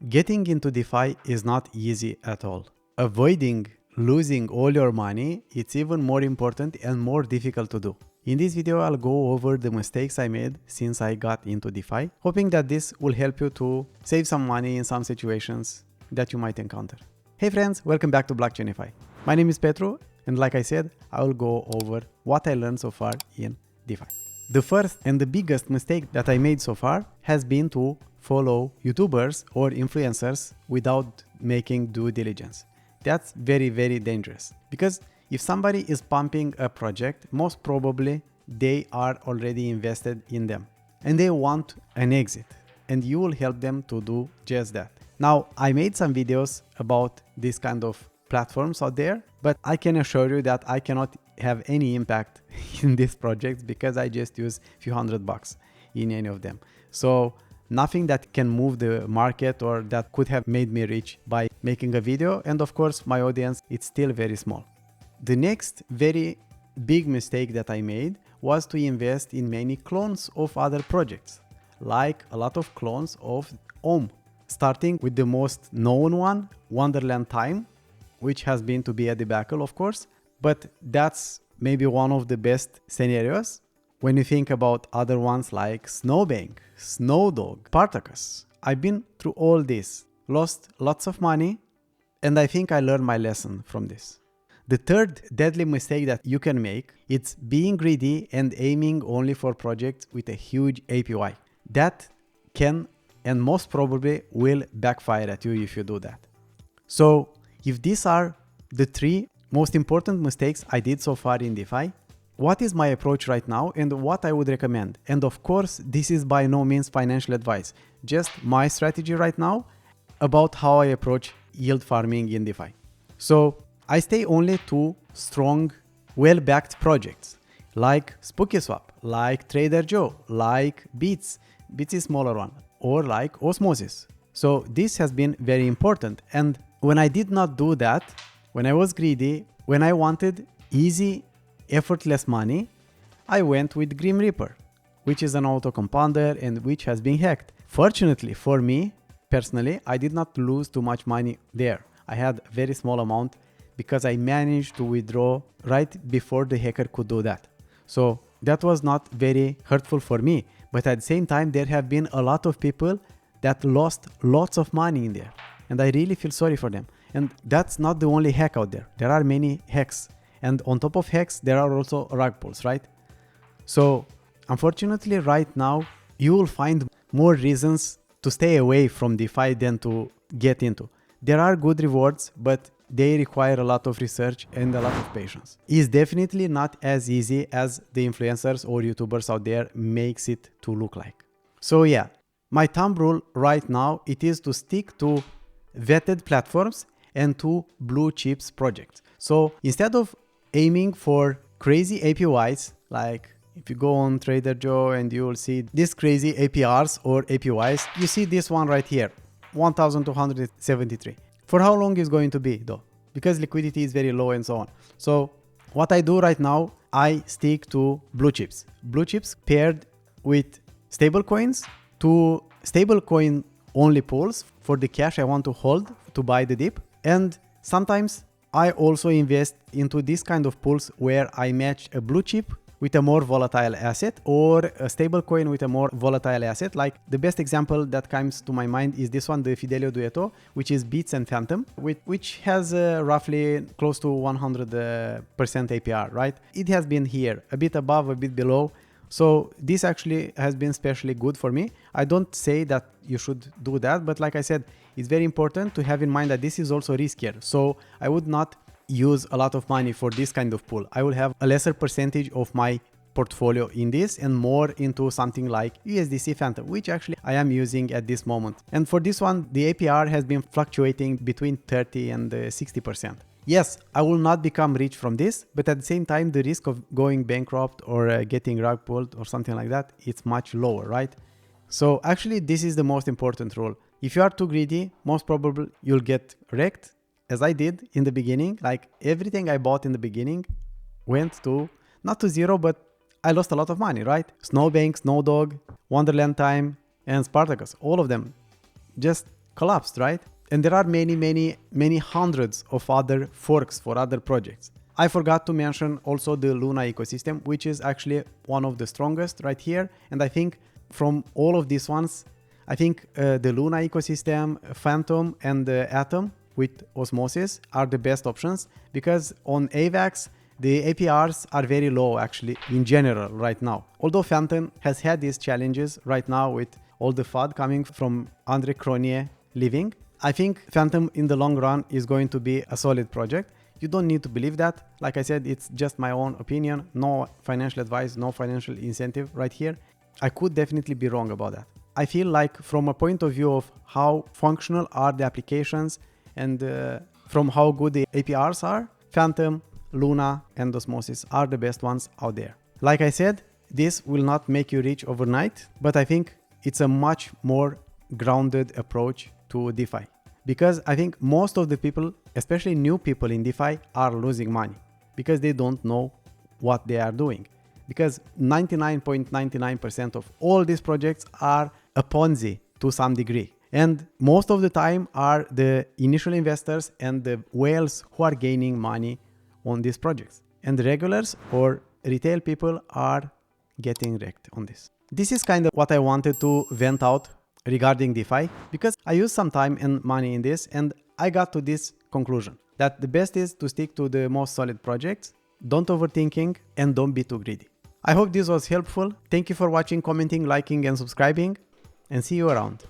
Getting into DeFi is not easy at all. Avoiding losing all your money, it's even more important and more difficult to do. In this video, I'll go over the mistakes I made since I got into DeFi, hoping that this will help you to save some money in some situations that you might encounter. Hey friends, welcome back to Blockchainify. My name is Petru, and like I said, I will go over what I learned so far in DeFi. The first and the biggest mistake that I made so far has been to follow YouTubers or influencers without making due diligence. That's very, very dangerous, because if somebody is pumping a project, most probably they are already invested in them and they want an exit, and you will help them to do just that. Now, I made some videos about this kind of platforms out there, but I can assure you that I cannot have any impact in these projects because I just use a few $100 in any of them. So nothing that can move the market or that could have made me rich by making a video. And of course, my audience, it's still very small. The next very big mistake that I made was to invest in many clones of other projects, like a lot of clones of Ohm, starting with the most known one, Wonderland Time, which has been to be a debacle, of course, but that's maybe one of the best scenarios. When you think about other ones like Snowbank, Snowdog, Spartacus, I've been through all this, lost lots of money, and I think I learned my lesson from this. The third deadly mistake that you can make is being greedy and aiming only for projects with a huge APY. That can and most probably will backfire at you if you do that. So if these are the three most important mistakes I did so far in DeFi, what is my approach right now and what I would recommend? And of course, this is by no means financial advice, just my strategy right now about how I approach yield farming in DeFi. So I stay only to strong, well-backed projects like SpookySwap, like Trader Joe, like Beats is a smaller one, or like Osmosis. So this has been very important. And when I did not do that, when I was greedy, when I wanted easy, effortless money, I went with Grim Reaper, which is an auto compounder and which has been hacked. Fortunately for me, personally, I did not lose too much money there. I had a very small amount because I managed to withdraw right before the hacker could do that. So that was not very hurtful for me. But at the same time, there have been a lot of people that lost lots of money in there. And I really feel sorry for them. And that's not the only hack out there. There are many hacks. And on top of hacks, there are also rug pulls, right? So unfortunately, right now, you will find more reasons to stay away from DeFi than to get into. There are good rewards, but they require a lot of research and a lot of patience. It's definitely not as easy as the influencers or YouTubers out there makes it to look like. So yeah, my thumb rule right now, it is to stick to vetted platforms and to blue chips projects. So instead of aiming for crazy APYs, like if you go on Trader Joe and you will see these crazy APRs or APYs, you see this one right here, 1,273. For how long is going to be though? Because liquidity is very low and so on. So what I do right now, I stick to blue chips. Blue chips paired with stable coins, to stablecoin only pools for the cash I want to hold to buy the dip. And sometimes I also invest into this kind of pools where I match a blue chip with a more volatile asset or a stable coin with a more volatile asset. Like the best example that comes to my mind is this one, the Fidelio Duetto, which is Beats and Phantom, which has roughly close to 100% APR, right? It has been here, a bit above, a bit below. So this actually has been especially good for me. I don't say that you should do that, but like I said, it's very important to have in mind that this is also riskier. So I would not use a lot of money for this kind of pool. I will have a lesser percentage of my portfolio in this and more into something like USDC Phantom, which actually I am using at this moment. And for this one, the APR has been fluctuating between 30 and 60%. Yes, I will not become rich from this, but at the same time, the risk of going bankrupt or getting rug pulled or something like that, it's much lower, right? So actually, this is the most important rule. If you are too greedy, most probably you'll get wrecked, as I did in the beginning. Like everything I bought in the beginning went to, not to zero, but I lost a lot of money, right? Snowbank, Snowdog, Wonderland Time, and Spartacus, all of them just collapsed, right? And there are many hundreds of other forks for other projects. I forgot to mention also the Luna ecosystem, which is actually one of the strongest right here. And I think from all of these ones, I think the Luna ecosystem, Phantom, and the Atom with Osmosis are the best options, because on AVAX, the APRs are very low actually in general right now. Although Phantom has had these challenges right now with all the FUD coming from Andre Cronje leaving, I think Phantom in the long run is going to be a solid project. You don't need to believe that. Like I said, it's just my own opinion. No financial advice, no financial incentive right here. I could definitely be wrong about that. I feel like from a point of view of how functional are the applications and from how good the APRs are, Phantom, Luna, and Osmosis are the best ones out there. Like I said, this will not make you rich overnight, but I think it's a much more grounded approach to DeFi. Because I think most of the people, especially new people in DeFi, are losing money because they don't know what they are doing. Because 99.99% of all these projects are a Ponzi to some degree. And most of the time are the initial investors and the whales who are gaining money on these projects. And the regulars or retail people are getting wrecked on this. This is kind of what I wanted to vent out regarding DeFi, because I used some time and money in this and I got to this conclusion that the best is to stick to the most solid projects, don't overthinking, and don't be too greedy. I hope this was helpful. Thank you for watching, commenting, liking, and subscribing, and see you around.